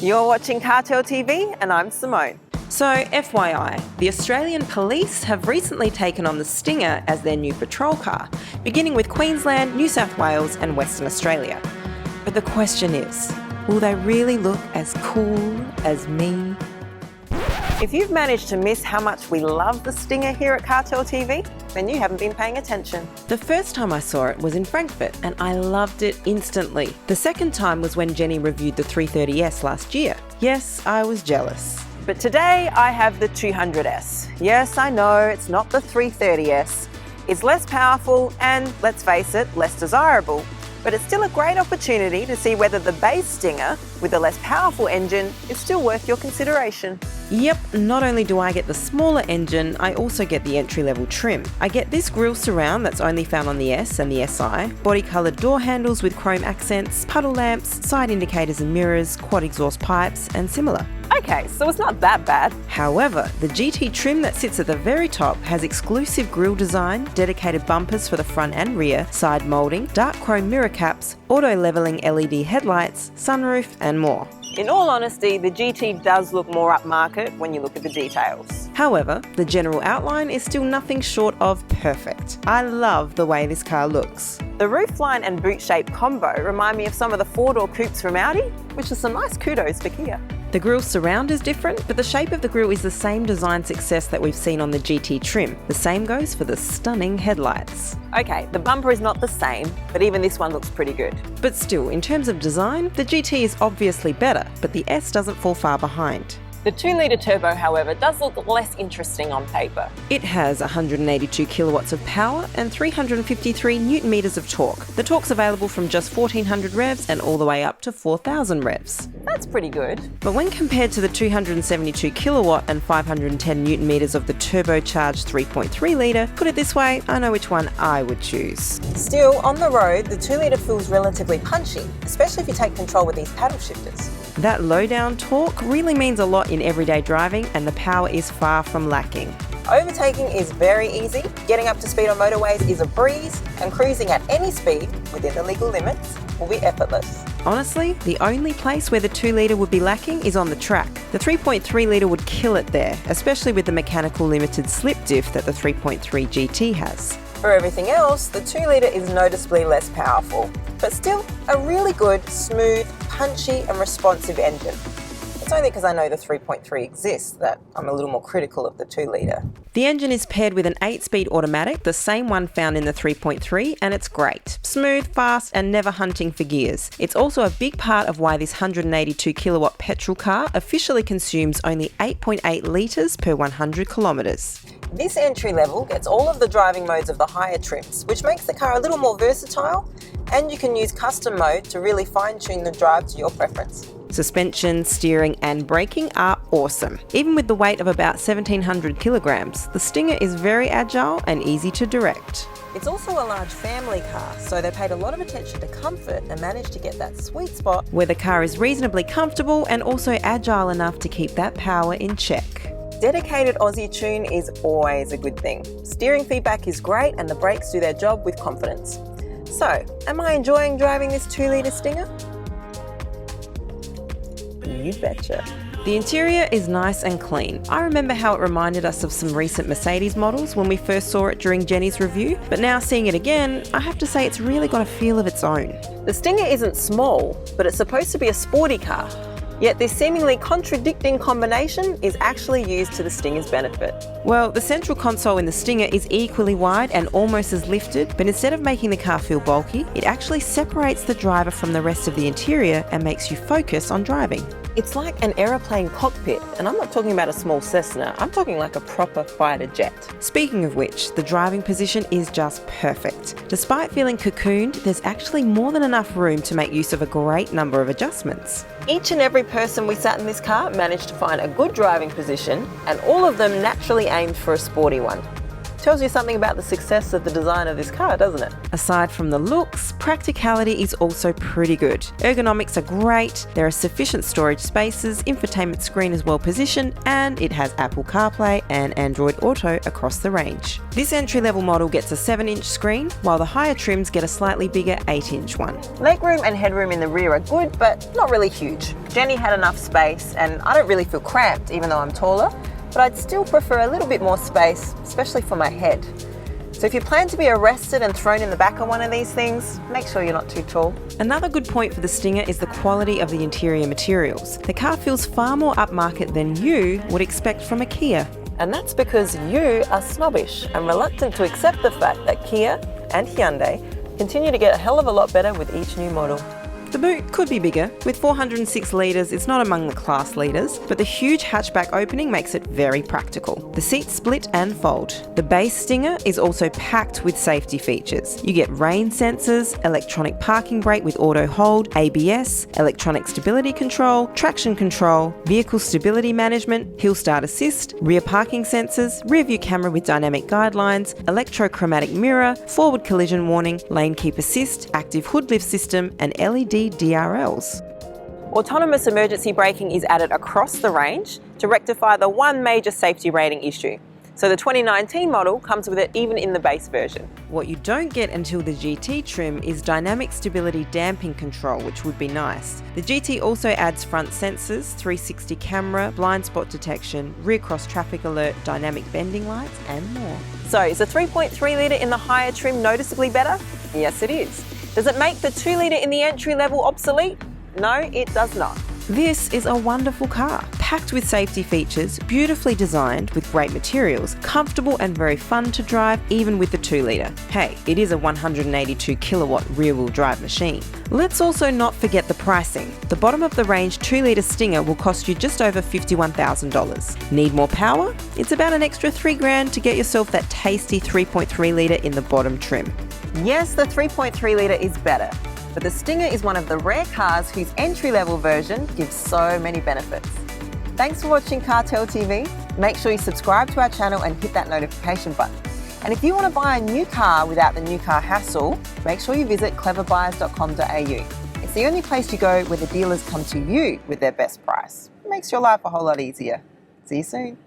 You're watching Cartel TV and I'm Simone. So, FYI, the Australian Police have recently taken on the Stinger as their new patrol car, beginning with Queensland, New South Wales and Western Australia. But the question is, will they really look as cool as me? If you've managed to miss how much we love the Stinger here at Cartel TV, then you haven't been paying attention. The first time I saw it was in Frankfurt and I loved it instantly. The second time was when Jenny reviewed the 330S last year. Yes, I was jealous. But today I have the 200S. Yes, I know it's not the 330S. It's less powerful and, let's face it, less desirable. But it's still a great opportunity to see whether the base Stinger with the less powerful engine is still worth your consideration. Yep, not only do I get the smaller engine, I also get the entry-level trim. I get this grille surround that's only found on the S and the SI, body-coloured door handles with chrome accents, puddle lamps, side indicators and mirrors, quad exhaust pipes and similar. Okay, so it's not that bad. However, the GT trim that sits at the very top has exclusive grille design, dedicated bumpers for the front and rear, side moulding, dark chrome mirror caps, auto-levelling LED headlights, sunroof and more. In all honesty, the GT does look more upmarket when you look at the details. However, the general outline is still nothing short of perfect. I love the way this car looks. The roofline and boot shape combo remind me of some of the four-door coupes from Audi, which is some nice kudos for Kia. The grille surround is different, but the shape of the grille is the same design success that we've seen on the GT trim. The same goes for the stunning headlights. Okay, the bumper is not the same, but even this one looks pretty good. But still, in terms of design, the GT is obviously better, but the S doesn't fall far behind. The 2-litre turbo, however, does look less interesting on paper. It has 182 kilowatts of power and 353 newton meters of torque. The torque's available from just 1400 revs and all the way up to 4000 revs. That's pretty good. But when compared to the 272 kilowatt and 510 newton meters of the turbocharged 3.3 litre, put it this way, I know which one I would choose. Still, on the road, the 2-litre feels relatively punchy, especially if you take control with these paddle shifters. That low-down torque really means a lot in everyday driving and the power is far from lacking. Overtaking is very easy, getting up to speed on motorways is a breeze, and cruising at any speed within the legal limits will be effortless. Honestly, the only place where the 2-litre would be lacking is on the track. The 3.3 litre would kill it there, especially with the mechanical limited slip diff that the 3.3 GT has. For everything else, the 2-litre is noticeably less powerful, but still a really good, smooth, punchy and responsive engine. It's only because I know the 3.3 exists that I'm a little more critical of the 2-litre. The engine is paired with an 8-speed automatic, the same one found in the 3.3, and it's great. Smooth, fast, and never hunting for gears. It's also a big part of why this 182 kilowatt petrol car officially consumes only 8.8 litres per 100 kilometres. This entry level gets all of the driving modes of the higher trims, which makes the car a little more versatile, and you can use custom mode to really fine-tune the drive to your preference. Suspension, steering and braking are awesome. Even with the weight of about 1700 kilograms, the Stinger is very agile and easy to direct. It's also a large family car, so they paid a lot of attention to comfort and managed to get that sweet spot where the car is reasonably comfortable and also agile enough to keep that power in check. Dedicated Aussie tune is always a good thing. Steering feedback is great and the brakes do their job with confidence. So, am I enjoying driving this 2-litre Stinger? You betcha. The interior is nice and clean. I remember how it reminded us of some recent Mercedes models when we first saw it during Jenny's review, but now seeing it again, I have to say it's really got a feel of its own. The Stinger isn't small, but it's supposed to be a sporty car. Yet this seemingly contradicting combination is actually used to the Stinger's benefit. Well, the central console in the Stinger is equally wide and almost as lifted, but instead of making the car feel bulky, it actually separates the driver from the rest of the interior and makes you focus on driving. It's like an aeroplane cockpit, and I'm not talking about a small Cessna, I'm talking like a proper fighter jet. Speaking of which, the driving position is just perfect. Despite feeling cocooned, there's actually more than enough room to make use of a great number of adjustments. Each and every person we sat in this car managed to find a good driving position, and all of them naturally aimed for a sporty one. Tells you something about the success of the design of this car, doesn't it? Aside from the looks, practicality is also pretty good. Ergonomics are great, there are sufficient storage spaces, infotainment screen is well positioned, and it has Apple CarPlay and Android Auto across the range. This entry-level model gets a 7-inch screen, while the higher trims get a slightly bigger 8-inch one. Legroom and headroom in the rear are good, but not really huge. Jenny had enough space, and I don't really feel cramped even though I'm taller, but I'd still prefer a little bit more space, especially for my head. So if you plan to be arrested and thrown in the back of one of these things, make sure you're not too tall. Another good point for the Stinger is the quality of the interior materials. The car feels far more upmarket than you would expect from a Kia. And that's because you are snobbish and reluctant to accept the fact that Kia and Hyundai continue to get a hell of a lot better with each new model. The boot could be bigger. With 406 litres, it's not among the class leaders, but the huge hatchback opening makes it very practical. The seats split and fold. The base Stinger is also packed with safety features. You get rain sensors, electronic parking brake with auto hold, ABS, electronic stability control, traction control, vehicle stability management, hill start assist, rear parking sensors, rear view camera with dynamic guidelines, electrochromatic mirror, forward collision warning, lane keep assist, active hood lift system, and LED DRLs. Autonomous emergency braking is added across the range to rectify the one major safety rating issue. So the 2019 model comes with it even in the base version. What you don't get until the GT trim is dynamic stability damping control, which would be nice. The GT also adds front sensors, 360 camera, blind spot detection, rear cross traffic alert, dynamic bending lights, and more. So is the 3.3 litre in the higher trim noticeably better? Yes, it is. Does it make the 2 litre in the entry level obsolete? No, it does not. This is a wonderful car, packed with safety features, beautifully designed with great materials, comfortable and very fun to drive even with the 2 litre. Hey, it is a 182 kilowatt rear-wheel drive machine. Let's also not forget the pricing. The bottom of the range 2 litre Stinger will cost you just over $51,000. Need more power? It's about an extra $3,000 to get yourself that tasty 3.3 litre in the bottom trim. Yes, the 3.3 litre is better, but the Stinger is one of the rare cars whose entry-level version gives so many benefits. Thanks for watching Cartel TV. Make sure you subscribe to our channel and hit that notification button. And if you want to buy a new car without the new car hassle, make sure you visit cleverbuyers.com.au. It's the only place you go where the dealers come to you with their best price. It makes your life a whole lot easier. See you soon.